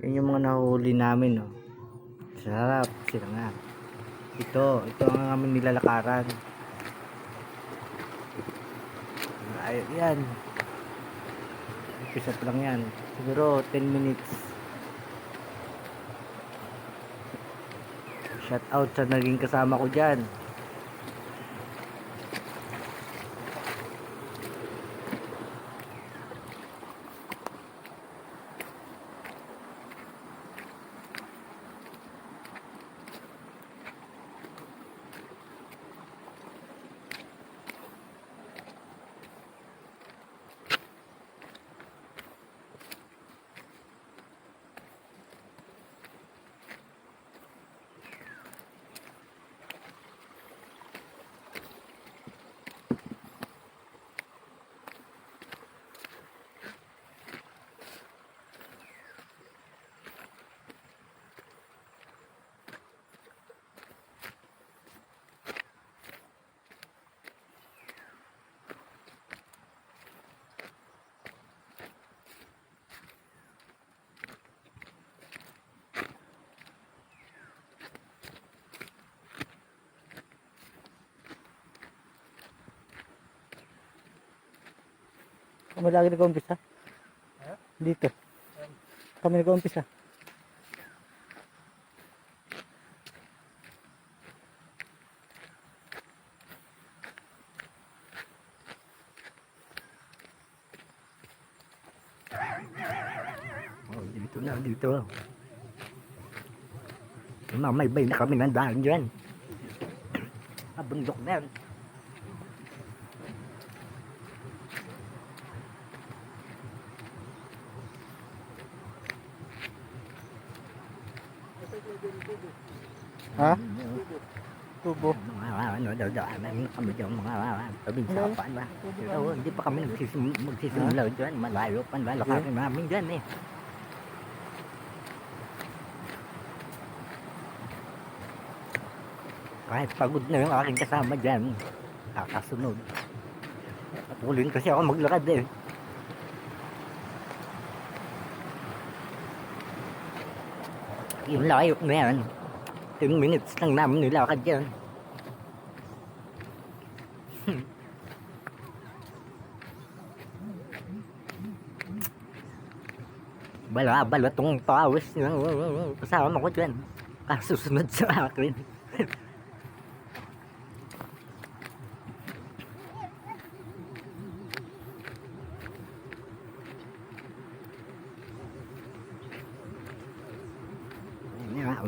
Yun yung mga nahuli namin, no. Sarap sila nga. Ito ang aming nilalakaran. Ay, yan. Umpisa pa lang yan. Siguro 10 minutes. Shout out sa naging kasama ko dyan. Kami lagi nag-umpisa. Dito. Kami nag-umpisa. Oh, dito na, dito. Mamaybay na kami ng daan dyan. Bundok na yan. Ha? Tubo. Ano daw kami dyan, mga pabinsapan ba? Pero hindi pa kami magsisimula dyan. Malayo pa, malakarin namin dyan eh. Kahit pagod na yung aking kasama dyan, kakasunod. Patuloy kasi ako maglakad eh. Yung layo na yan, 10 minutes lang namin nilakad dyan. Bala-bala tong pawis kasama ko dyan. Kasusunod sa akin.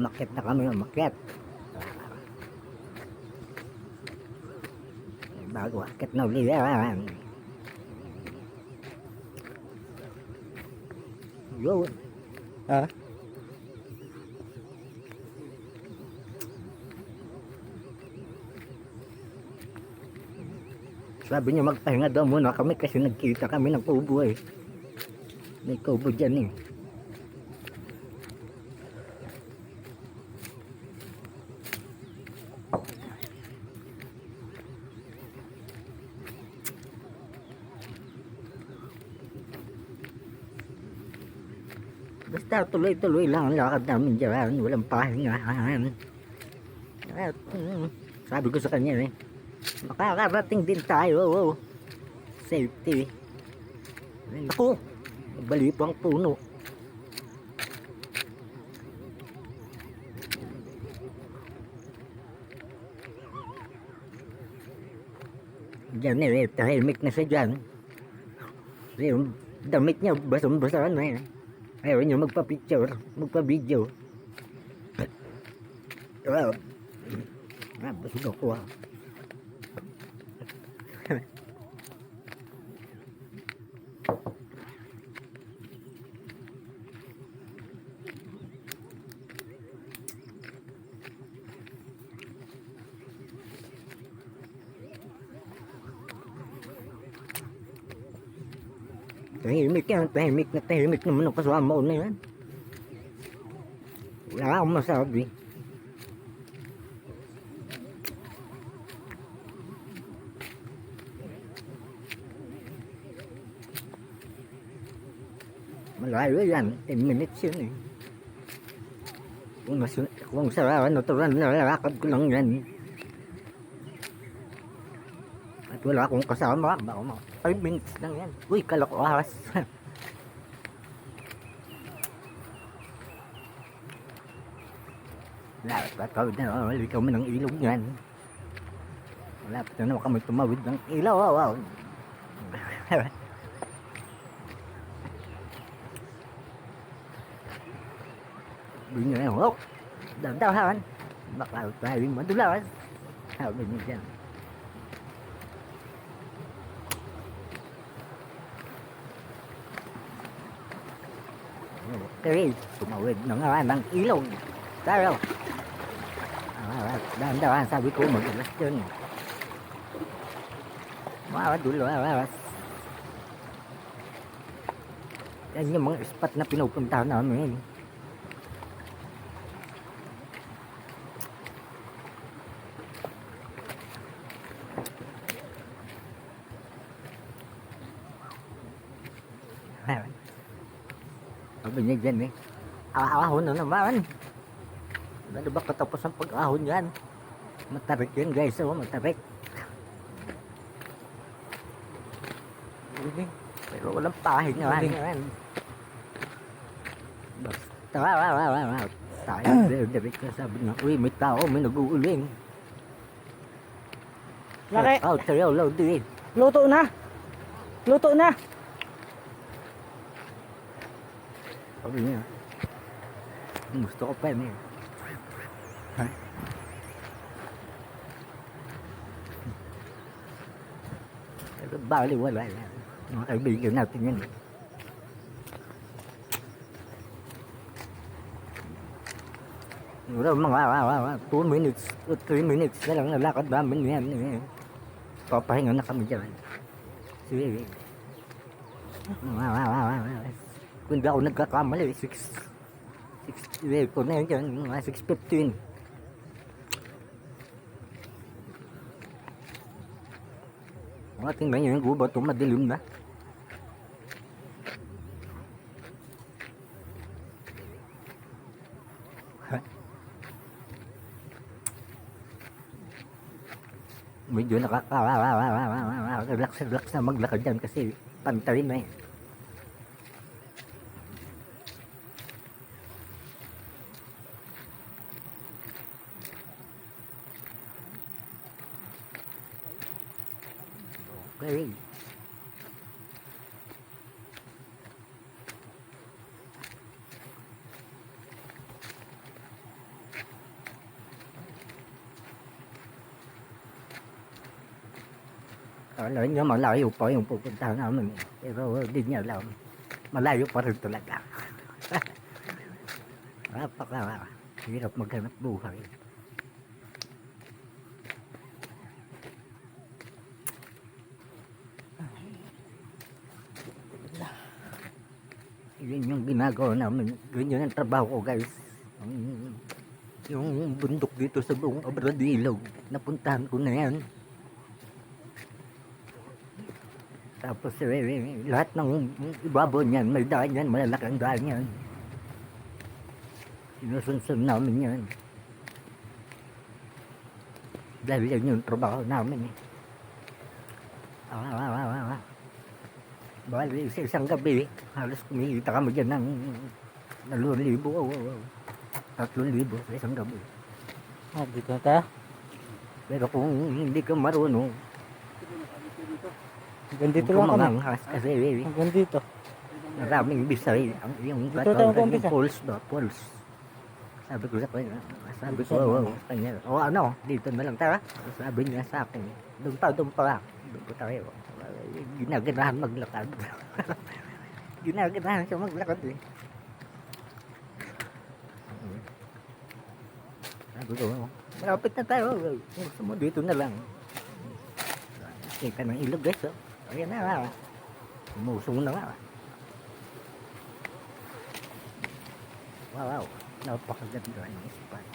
Umakyat na kami, umakyat. Bago akyat na ulit. Yo. Ha? Sabi niya magpahinga daw muna kami kasi nagkita kami ng kubo eh. May kubo dyan eh. Basta tuloy-tuloy lang ang lakad namin dyan. Walang pahingahan. Sabi ko sa kanya eh, makakarating din tayo. Safety. Naku, bali pang puno. Diyan eh, tahimik na siya dyan. Yung damit niya, basang-basa na eh. Ayaw niya magpa-picture, magpa-video. Wow. Busog ako ah. Tahimik yan, tahimik naman ang kasama ko na yan. Wala akong masabi. Malayo yan, 10 minutes yun eh. kung sa natural na lalakad ko lang yan. At wala akong kasama, baka mga 5 minutes lang yan. Uy, kalakuhas. Wala, tatawid na, wala kami ng ilog yan. Wala pa na kami tumawid ng ilaw, wow. Bigyan na, wow. Dahan-dahan. Baka tayo madulas. Sabi niya dyan. Okay, tumawid na nga ng ilog. Tayo. Dahan-dahan, sabi ko mag-alas dyan. Dulo. Yan yung mga spot na pinupuntahan namin. Sabi niya dyan eh. Ahon na naman. Ano ba katapos ang pag-ahon yan? Matarik yan guys, oh, matarik. Pero walang pahig naman yan. Basta, tayo, direct na sabi nga, uy, may tao, may nag-uuling. Laki. Out sa'yo, Lodi. Luto na. Luto na. Sabi niya, gusto ko pa yun eh. Ha? Pero bali wala yan. Mga kaibigan natin yan eh. Wala mga 2 minutes o 3 minutes na lang nalakad namin yan eh. Papahinga na kami dyan. Sige. Kung di ako nagkakamali, 6 ko na yun dyan, mga 6:15. Mga tingnan nyo yung gubat, madilim na. Medyo relax na maglakad dyan kasi pantay na eh. Okay. Ano nyo, malayo pa yung pupuntahan namin. Pero hindi niya alam. Malayo pa rin talaga. Hirap maghanap buhay. Yun yung ginagawa namin. Ganyan ang trabaho ko guys. Yung bundok dito sa buong Abradillo. Napuntahan ko na yan. Tapos lahat ng ibabaw niyan, may daan yan, malalaking daan yan. Sinusunsun namin yan. Dahil yan yung trabaho namin eh. Bali, sa isang gabi, halos kumikita kami dyan ng 2,000. 3,000 sa isang gabi. Dito na tayo. Pero kung hindi ka marunong, Hanggang dito lang kami. kasi Hanggang dito. maraming bisay. Yung Dito tayo yung umpisa. pulse ba? Pulse. Sabi ko sa kanya, kanya, ano, dito na lang tara. Sabi niya sa akin, doon pa tayo. Ginaganahan maglakad. Ginaganahan siya maglakad eh. Sabi ko, malapit na tayo. Gusto mo dito na lang. Kita ng ilog guys, oh. Ayan na, umusong na nga. Wow, napakaganda ng spot.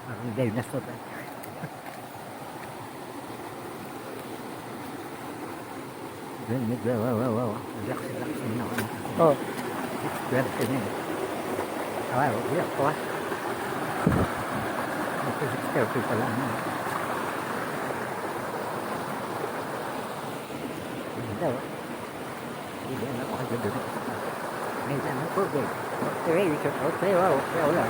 Parang dinosaur. medyo, wow. Relax, muna ako. Oh, Swerte niya. Ay, iyak ko ah. Ito, 6:30 pa lang. Ganda oh. Hindi na ako kaganda. Minsan ako, okay, wow, wala.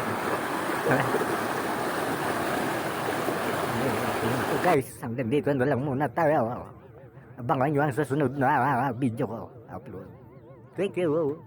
So guys, hanggang dito na lang muna tayo. Abangan nyo ang susunod na video ko upload. Thank you.